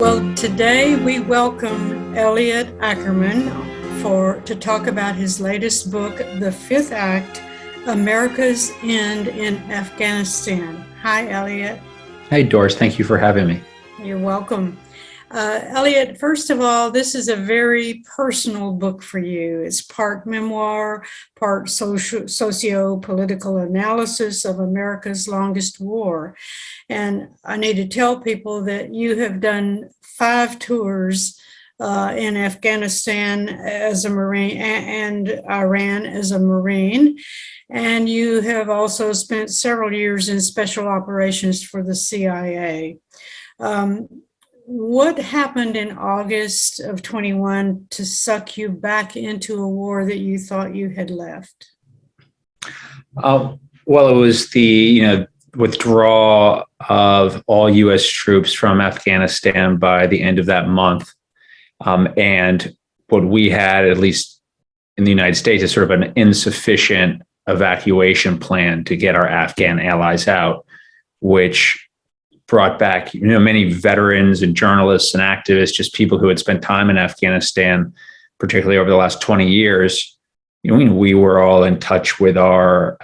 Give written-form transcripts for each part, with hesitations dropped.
Well, today we welcome Elliot Ackerman to talk about his latest book, The Fifth Act, America's End in Afghanistan. Hi, Elliot. Hey, Doris. Thank you for having me. You're welcome. Elliot, first of all, this is a very personal book for you. It's part memoir, part socio-political analysis of America's longest war. And I need to tell people that you have done 5 tours in Afghanistan as a Marine and Iran as a Marine. And you have also spent several years in special operations for the CIA. What happened in August of 21 to suck you back into a war that you thought you had left? Well, it was the withdrawal of all U.S. troops from Afghanistan by the end of that month, and what we had, at least in the United States, is sort of an insufficient evacuation plan to get our Afghan allies out, which brought back, many veterans and journalists and activists, just people who had spent time in Afghanistan, particularly over the last 20 years. We were all in touch with our,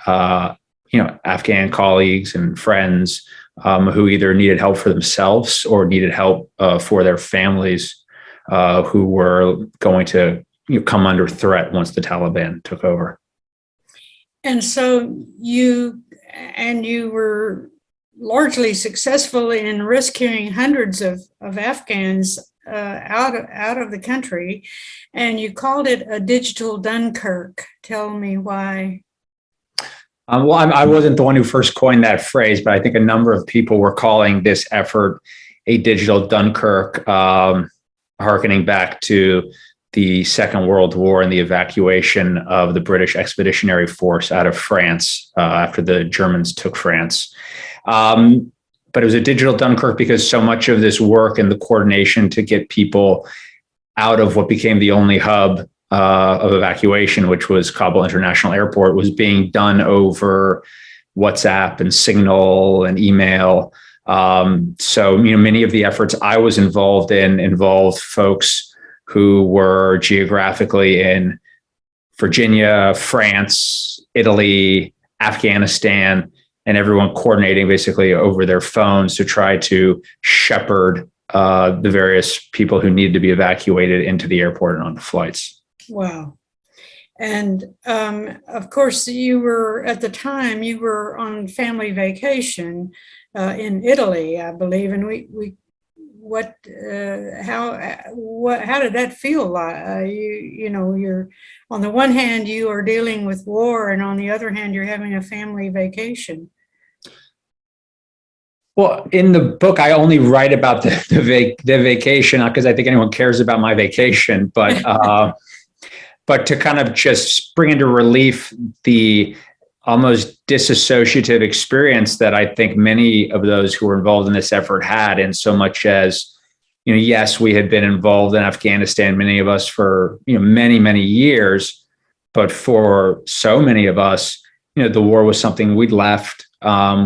Afghan colleagues and friends who either needed help for themselves or needed help for their families who were going to come under threat once the Taliban took over. And so you were largely successful in rescuing hundreds of Afghans out of the country, and you called it a digital Dunkirk. Tell me why. Well, I wasn't the one who first coined that phrase, but I think a number of people were calling this effort a digital Dunkirk, hearkening back to the Second World War and the evacuation of the British Expeditionary Force out of France after the Germans took France. But it was a digital Dunkirk because so much of this work and the coordination to get people out of what became the only hub of evacuation, which was Kabul International Airport, was being done over WhatsApp and Signal and email. So many of the efforts I was involved in involved folks who were geographically in Virginia, France, Italy, Afghanistan, and everyone coordinating basically over their phones to try to shepherd the various people who needed to be evacuated into the airport and onto flights. Wow. And of course, you were on family vacation in Italy, I believe. And how did that feel like? You're on the one hand, you are dealing with war, and on the other hand, you're having a family vacation. Well, in the book, I only write about the vacation, not because I think anyone cares about my vacation, but to kind of just bring into relief the almost disassociative experience that I think many of those who were involved in this effort had, in so much as, yes, we had been involved in Afghanistan, many of us for, many, many years, but for so many of us, the war was something we'd left.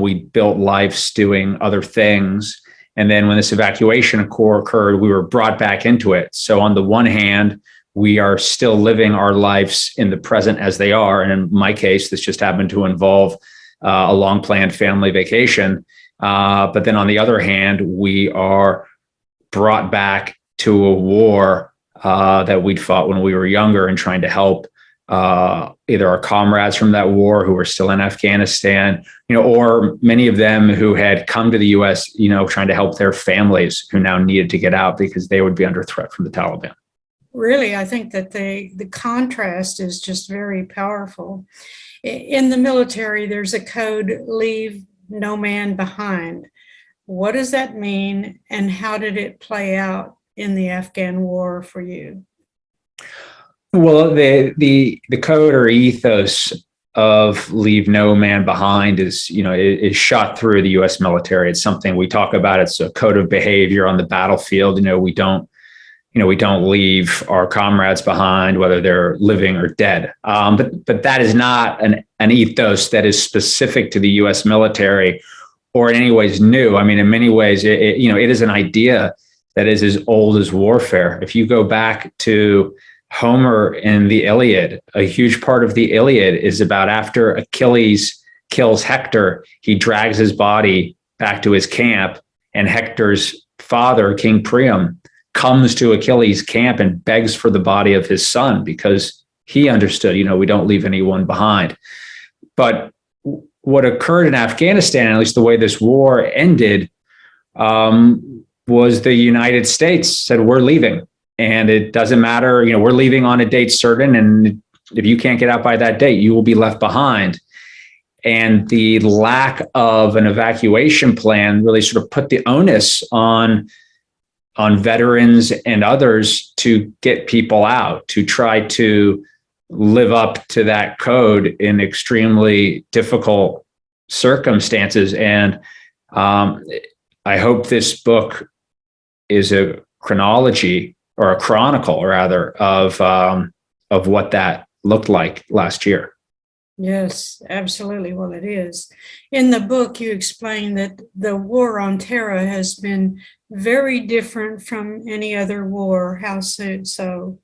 We built lives doing other things. And then when this evacuation occurred, we were brought back into it. So on the one hand, we are still living our lives in the present as they are. And in my case, this just happened to involve a long planned family vacation. But then on the other hand, we are brought back to a war that we'd fought when we were younger, and trying to help either our comrades from that war who were still in Afghanistan, or many of them who had come to the U.S., trying to help their families who now needed to get out because they would be under threat from the Taliban. Really, I think that the contrast is just very powerful. In the military, there's a code, leave no man behind. What does that mean, and how did it play out in the Afghan war for you? Well, the code or ethos of leave no man behind is shot through the U.S. military. It's something we talk about. It's a code of behavior on the battlefield. We don't leave our comrades behind, whether they're living or dead. But that is not an ethos that is specific to the U.S. military or in any ways new. I mean, in many ways, it is an idea that is as old as warfare. If you go back to Homer in the Iliad, a huge part of the Iliad is about after Achilles kills Hector, he drags his body back to his camp, and Hector's father, King Priam, comes to Achilles' camp and begs for the body of his son because he understood, we don't leave anyone behind. But what occurred in Afghanistan, at least the way this war ended, was the United States said, we're leaving. And it doesn't matter, we're leaving on a date certain. And if you can't get out by that date, you will be left behind. And the lack of an evacuation plan really sort of put the onus on veterans and others to get people out, to try to live up to that code in extremely difficult circumstances. And I hope this book is a chronology, or a chronicle rather, of what that looked like last year. Yes, absolutely. Well, it is. In the book, you explain that the war on terror has been very different from any other war. How so?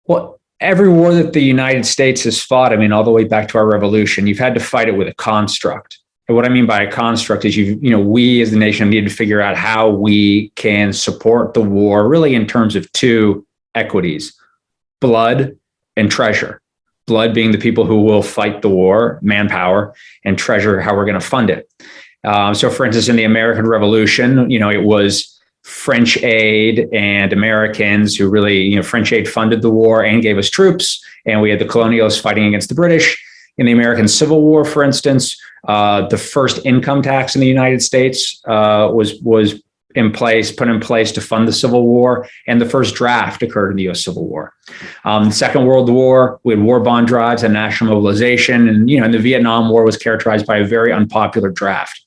Well, every war that the United States has fought, all the way back to our revolution, you've had to fight it with a construct. And what I mean by a construct is we as the nation need to figure out how we can support the war really in terms of two equities: blood and treasure. Blood being the people who will fight the war, manpower, and treasure, how we're going to fund it. So for instance, in the American Revolution, it was French aid and Americans who really, French aid funded the war and gave us troops. And we had the colonialists fighting against the British. In the American Civil War, for instance, the first income tax in the United States was put in place to fund the Civil War, and the first draft occurred in the U.S. Civil War. The Second World War, we had war bond drives and national mobilization, and the Vietnam War was characterized by a very unpopular draft.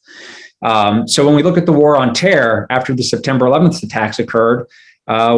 So when we look at the war on terror, after the September 11th attacks occurred,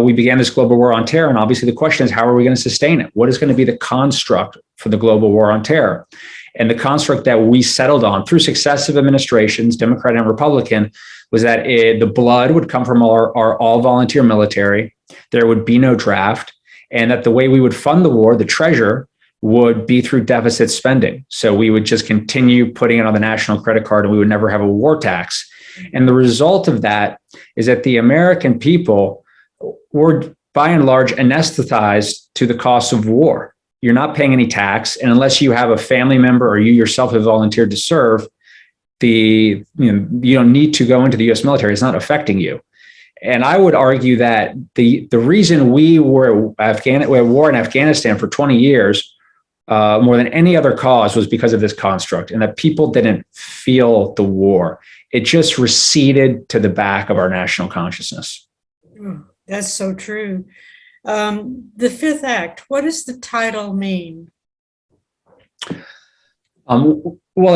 we began this global war on terror, and obviously the question is, how are we going to sustain it? What is going to be the construct for the global war on terror? And the construct that we settled on through successive administrations, Democrat and Republican, was that the blood would come from our all-volunteer military, there would be no draft, and that the way we would fund the war, the treasure, would be through deficit spending. So we would just continue putting it on the national credit card, and we would never have a war tax. And the result of that is that the American people were, by and large, anesthetized to the cost of war. You're not paying any tax, and unless you have a family member or you yourself have volunteered to serve, you don't need to go into the U.S. military. It's not affecting you. And I would argue that the reason we were at war in Afghanistan for 20 years, more than any other cause, was because of this construct, and that people didn't feel the war. It just receded to the back of our national consciousness. Oh, that's so true. The fifth act, what does the title mean? Well,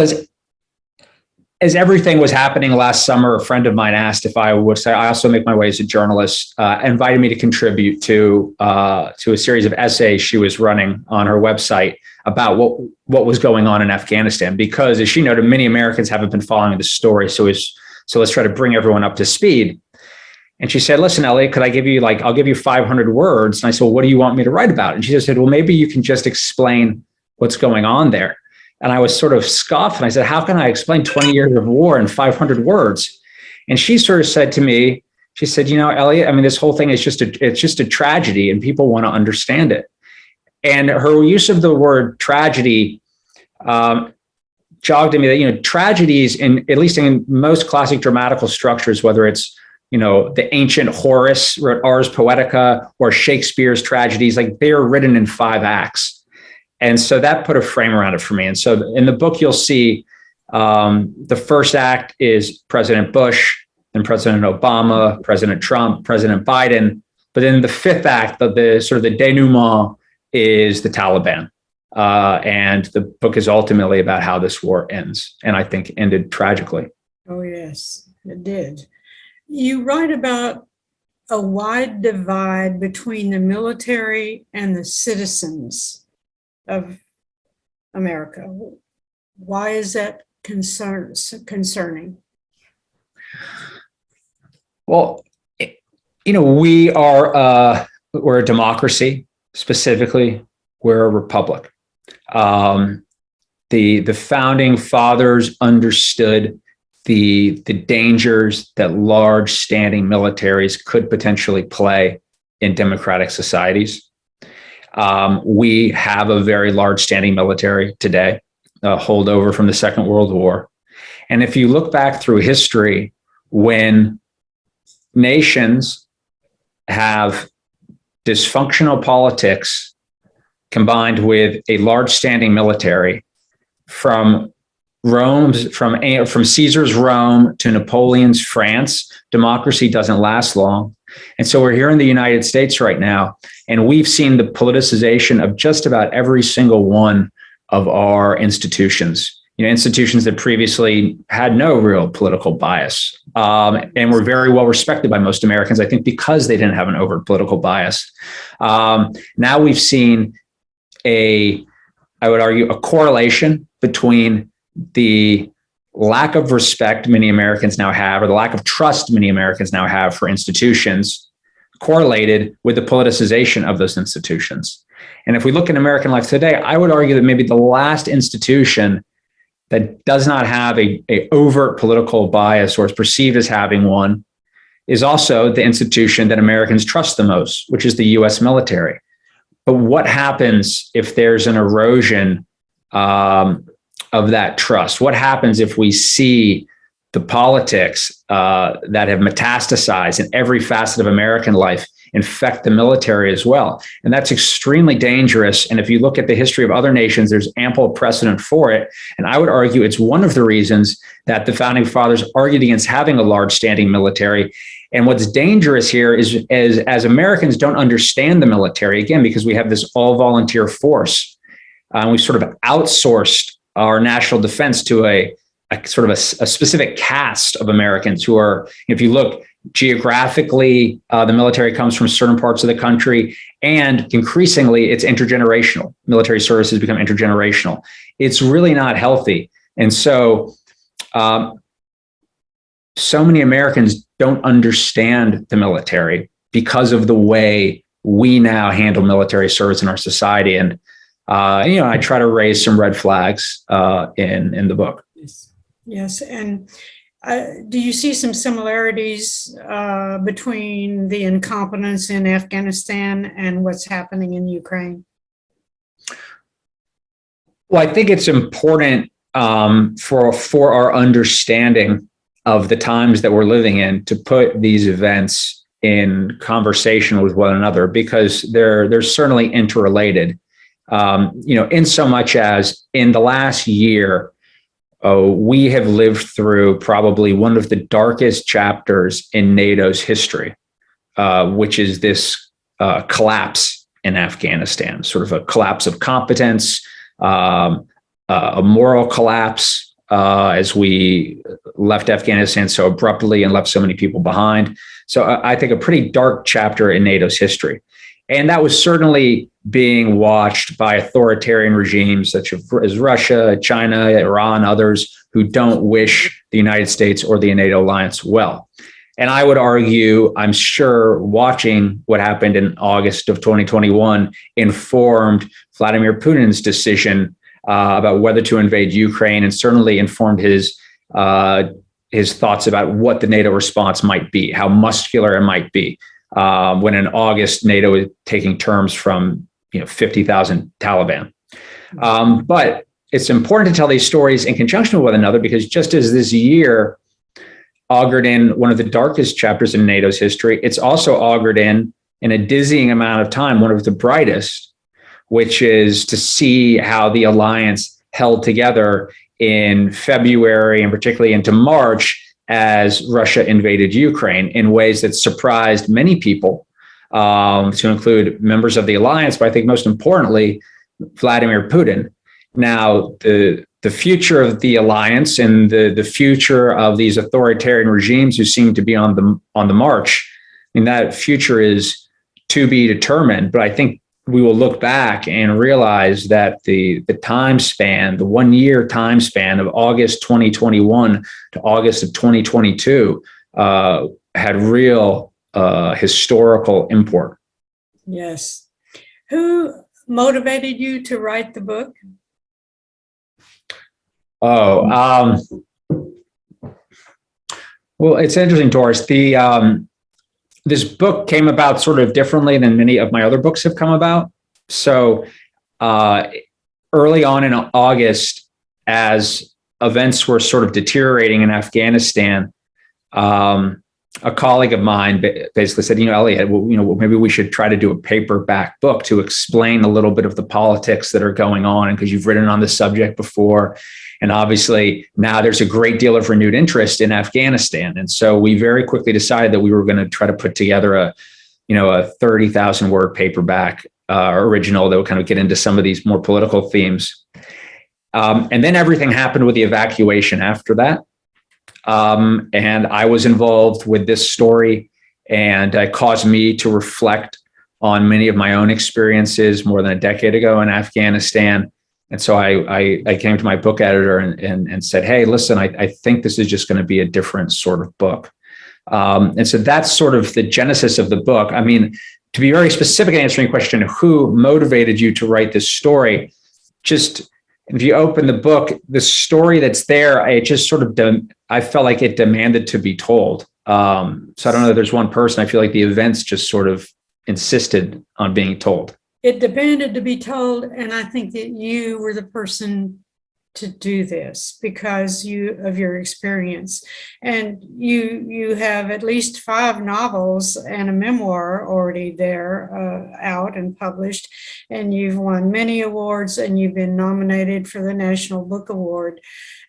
as everything was happening last summer, a friend of mine asked if I would say, I also make my way as a journalist, invited me to contribute to a series of essays she was running on her website about what was going on in Afghanistan. Because as she noted, many Americans haven't been following the story. So let's try to bring everyone up to speed. And she said, listen, Elliot, could I give you I'll give you 500 words. And I said, well, what do you want me to write about? And she just said, well, maybe you can just explain what's going on there. And I was sort of scoffed. And I said, how can I explain 20 years of war in 500 words? And she sort of said to me, she said, Elliot, this whole thing is it's just a tragedy, and people want to understand it. And her use of the word tragedy jogged in me that, tragedies, at least in most classic dramatical structures, whether it's, the ancient Horace wrote Ars Poetica or Shakespeare's tragedies, they are written in 5 acts. And so that put a frame around it for me. And so in the book, you'll see the first act is President Bush, then President Obama, President Trump, President Biden. But then the fifth act, the sort of the denouement, is the Taliban. And the book is ultimately about how this war ends, and I think ended tragically. Oh, yes, it did. You write about a wide divide between the military and the citizens of America. Why is that concerning? Well, we're a democracy. Specifically, we're a republic. The founding fathers understood the dangers that large standing militaries could potentially play in democratic societies. We have a very large standing military today, a holdover from the Second World War. And if you look back through history, when nations have dysfunctional politics combined with a large standing military, from Caesar's Rome to Napoleon's France, democracy doesn't last long. And so we're here in the United States right now, and we've seen the politicization of just about every single one of our institutions. Institutions that previously had no real political bias, and were very well respected by most Americans, I think, because they didn't have an overt political bias. Now we've seen I would argue, a correlation between the lack of respect many Americans now have, or the lack of trust many Americans now have for institutions, correlated with the politicization of those institutions. And if we look at American life today, I would argue that maybe the last institution that does not have a overt political bias, or is perceived as having one, is also the institution that Americans trust the most, which is the U.S. military. But what happens if there's an erosion of that trust? What happens if we see the politics that have metastasized in every facet of American life infect the military as well? And that's extremely dangerous. And if you look at the history of other nations, there's ample precedent for it. And I would argue it's one of the reasons that the founding fathers argued against having a large standing military. And what's dangerous here is as Americans don't understand the military, again, because we have this all volunteer force, we sort of outsourced our national defense to a specific cast of Americans who are, if you look geographically, the military comes from certain parts of the country, and increasingly it's intergenerational. Military services become intergenerational. It's really not healthy. And so many Americans don't understand the military because of the way we now handle military service in our society. And, I try to raise some red flags in the book. Yes. And do you see some similarities between the incompetence in Afghanistan and what's happening in Ukraine? Well, I think it's important for our understanding of the times that we're living in to put these events in conversation with one another, because they're certainly interrelated. In so much as in the last year, we have lived through probably one of the darkest chapters in NATO's history, which is this collapse in Afghanistan, sort of a collapse of competence, a moral collapse as we left Afghanistan so abruptly and left so many people behind. So I think a pretty dark chapter in NATO's history. And that was certainly being watched by authoritarian regimes such as Russia, China, Iran, others who don't wish the United States or the NATO alliance well. And I would argue, I'm sure watching what happened in August of 2021 informed Vladimir Putin's decision about whether to invade Ukraine, and certainly informed his thoughts about what the NATO response might be, how muscular it might be. When in August, NATO is taking terms from 50,000 Taliban. But it's important to tell these stories in conjunction with one another, because just as this year augured in one of the darkest chapters in NATO's history, it's also augured in a dizzying amount of time, one of the brightest, which is to see how the alliance held together in February and particularly into March as Russia invaded Ukraine in ways that surprised many people, to include members of the alliance, but I think most importantly, Vladimir Putin. Now, the future of the alliance and the future of these authoritarian regimes who seem to be on the march, that future is to be determined. But I think we will look back and realize that the time span, the 1 year time span of August 2021 to August of 2022, had real historical import. Yes. Who motivated you to write the book? Oh, well, it's interesting, Doris. This book came about sort of differently than many of my other books have come about. So early on in August, as events were sort of deteriorating in Afghanistan, a colleague of mine basically said, Elliot, well, maybe we should try to do a paperback book to explain a little bit of the politics that are going on, and because you've written on this subject before. And obviously now there's a great deal of renewed interest in Afghanistan. And so we very quickly decided that we were going to try to put together a 30,000 word paperback original that would kind of get into some of these more political themes. And then everything happened with the evacuation after that. And I was involved with this story, and it caused me to reflect on many of my own experiences more than a decade ago in Afghanistan. And so I came to my book editor and said, hey, listen, I think this is just going to be a different sort of book. And so that's sort of the genesis of the book. I mean, to be very specific in answering your question, who motivated you to write this story? Just if you open the book, the story that's there, it just sort of, I felt like it demanded to be told. So I don't know if there's one person. I feel like the events just sort of insisted on being told. It demanded to be told, and I think that you were the person to do this because of your experience. And you have at least 5 novels and a memoir already there out and published, and you've won many awards, and you've been nominated for the National Book Award.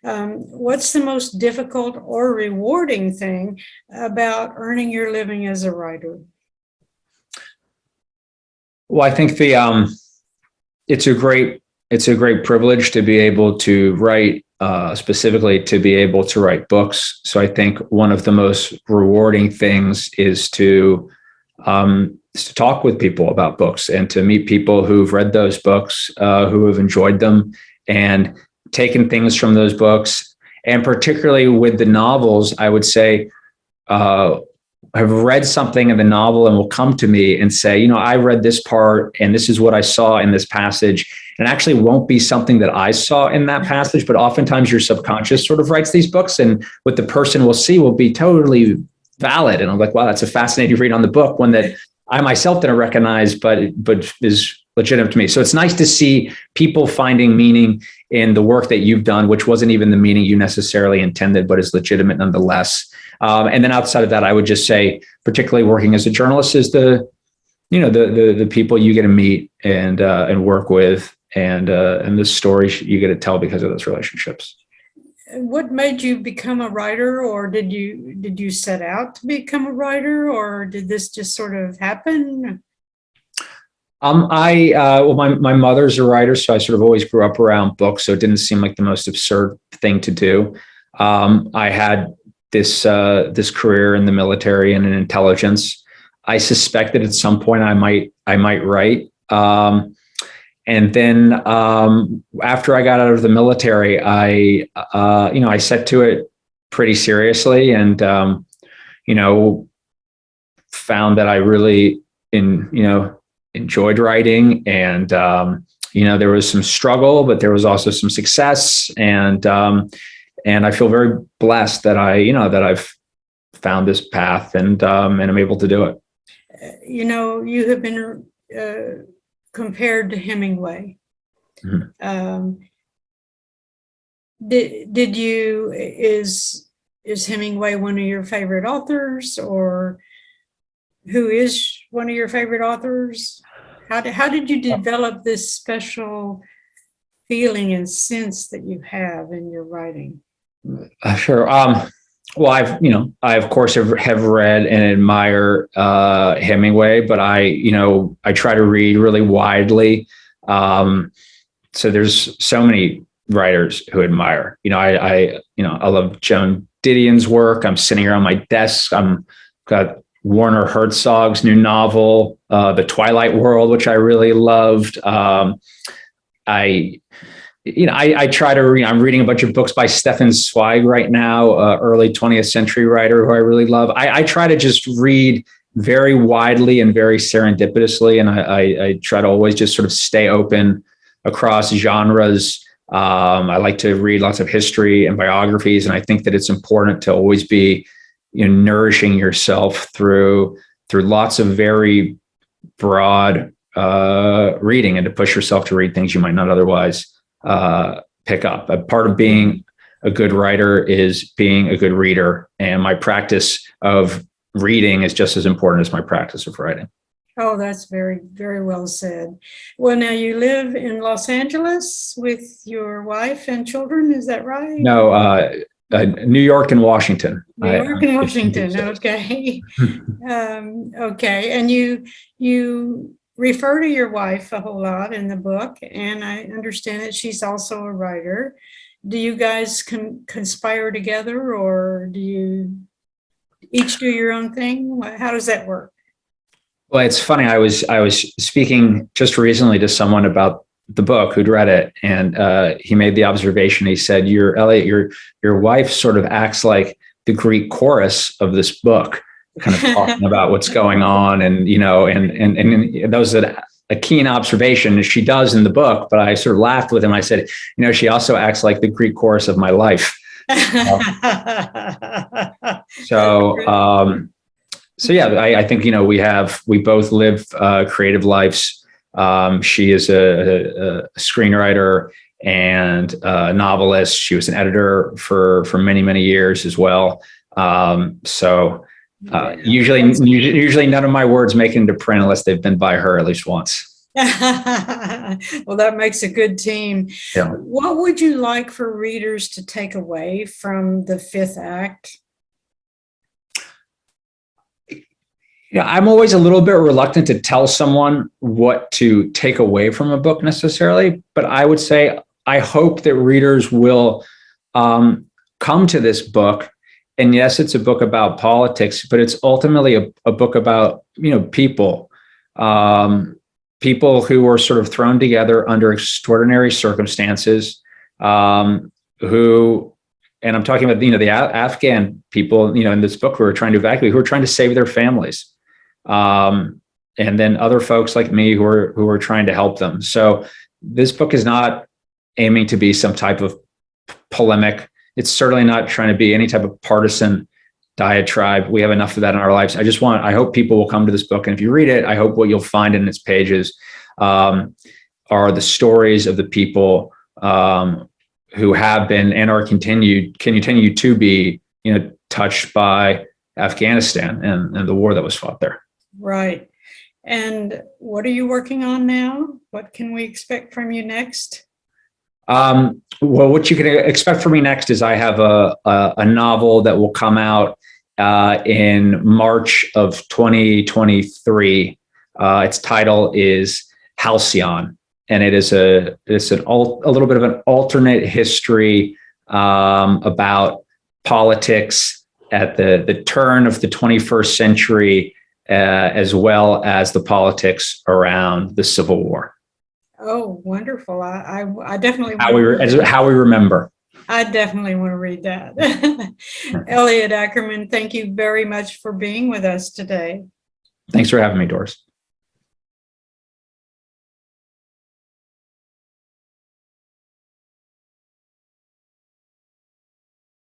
What's the most difficult or rewarding thing about earning your living as a writer? Well, I think it's a great privilege to be able to write, specifically to be able to write books. So I think one of the most rewarding things is to talk with people about books and to meet people who've read those books, who have enjoyed them and taken things from those books. And particularly with the novels, I would say, have read something in the novel and will come to me and say, I read this part and this is what I saw in this passage. And actually won't be something that I saw in that passage, but oftentimes your subconscious sort of writes these books, and what the person will see will be totally valid. And I'm like, wow, that's a fascinating read on the book, one that I myself didn't recognize, but is legitimate to me. So it's nice to see people finding meaning in the work that you've done, which wasn't even the meaning you necessarily intended, but is legitimate nonetheless. And then outside of that, I would just say, particularly working as a journalist, is the people you get to meet and work with, and the stories you get to tell because of those relationships. What made you become a writer, or did you set out to become a writer, or did this just sort of happen? My mother's a writer, so I sort of always grew up around books, so it didn't seem like the most absurd thing to do. I had this career in the military and in intelligence. I suspected at some point I might write. And then after I got out of the military, I set to it pretty seriously, and found that I really enjoyed writing, and there was some struggle, but there was also some success, and I feel very blessed that I've found this path, and I'm able to do it. You have been compared to Hemingway. Mm-hmm. Is Hemingway one of your favorite authors, or who is one of your favorite authors? How did you develop this special feeling and sense that you have in your writing? Sure. Well, I of course have read and admire Hemingway, but I try to read really widely. So there's so many writers who admire. I love Joan Didion's work. I'm sitting here on my desk. Got Werner Herzog's new novel, The Twilight World, which I really loved. I try to read. I'm reading a bunch of books by Stefan Zweig right now, early 20th century writer who I really love. I try to just read very widely and very serendipitously, and I try to always just sort of stay open across genres. I like to read lots of history and biographies, and I think that it's important to always be, nourishing yourself through lots of very broad reading, and to push yourself to read things you might not otherwise pick up. A part of being a good writer is being a good reader, and my practice of reading is just as important as my practice of writing. Oh, that's very, very well said. Well, now you live in Los Angeles with your wife and children, is that right? No, New York and Washington. New York and Washington, okay. Okay, and you refer to your wife a whole lot in the book, and I understand that she's also a writer. Do you guys conspire together, or do you each do your own thing? How does that work? Well, it's funny. I was speaking just recently to someone about the book who'd read it, and he made the observation. He said, Elliot, your wife sort of acts like the Greek chorus of this book, kind of talking about what's going on, and and that was a keen observation, as she does in the book. But I sort of laughed with him. I said, she also acts like the Greek chorus of my life. So yeah, I think we both live creative lives. She is a screenwriter and a novelist. She was an editor for many years as well. Usually none of my words make it into print unless they've been by her at least once. Well, that makes a good team. Yeah. What would you like for readers to take away from the fifth act? Yeah, I'm always a little bit reluctant to tell someone what to take away from a book necessarily, but I would say I hope that readers will come to this book. And yes, it's a book about politics, but it's ultimately a book about, people, people who were sort of thrown together under extraordinary circumstances, who, and I'm talking about, the Afghan people, in this book who are trying to evacuate, who are trying to save their families. And then other folks like me who are trying to help them. So this book is not aiming to be some type of polemic. It's certainly not trying to be any type of partisan diatribe. We have enough of that in our lives. I hope people will come to this book. And if you read it, I hope what you'll find in its pages are the stories of the people who have been and are continue to be, touched by Afghanistan and the war that was fought there. Right. And what are you working on now? What can we expect from you next? Well, what you can expect from me next is I have a novel that will come out in March of 2023. Its title is Halcyon, and it's a little bit of an alternate history about politics at the turn of the 21st century, as well as the politics around the Civil War. Oh, wonderful. I definitely how we remember. I definitely want to read that. Elliot Ackerman, thank you very much for being with us today. Thanks for having me, Doris.